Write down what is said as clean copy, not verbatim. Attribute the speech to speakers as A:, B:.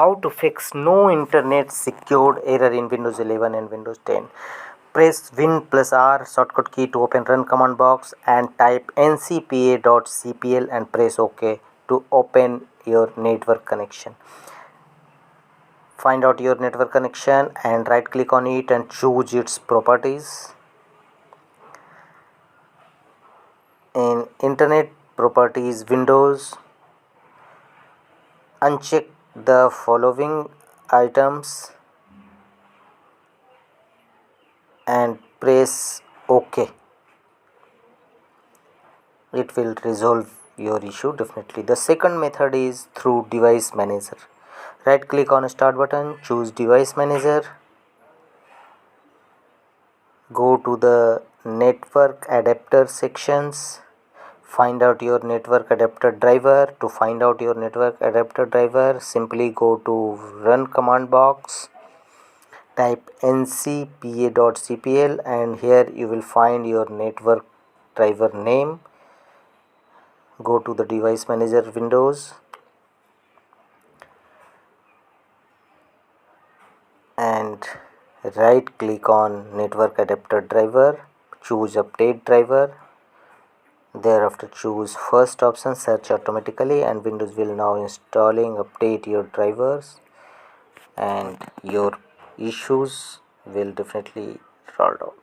A: how to fix no internet secured error in Windows 11 and Windows 10. Press Win plus R shortcut key to open run command box and type ncpa.cpl and press OK to open your network connection. Find out your network connection and right click on it and choose its properties. In Internet Properties Windows, uncheck the following items and press OK. It will resolve your issue definitely. The second method is through Device Manager. Right click on Start button, choose Device Manager, go to the Network Adapter sections, find out your network adapter driver. To find out your network adapter driver, simply go to Run command box, type ncpa.cpl and here you will find your network driver name. Go to the Device Manager Windows and right click on Network Adapter Driver, choose Update Driver. Thereafter choose first option, search automatically, and Windows will now installing update your drivers and your issues will definitely solve out.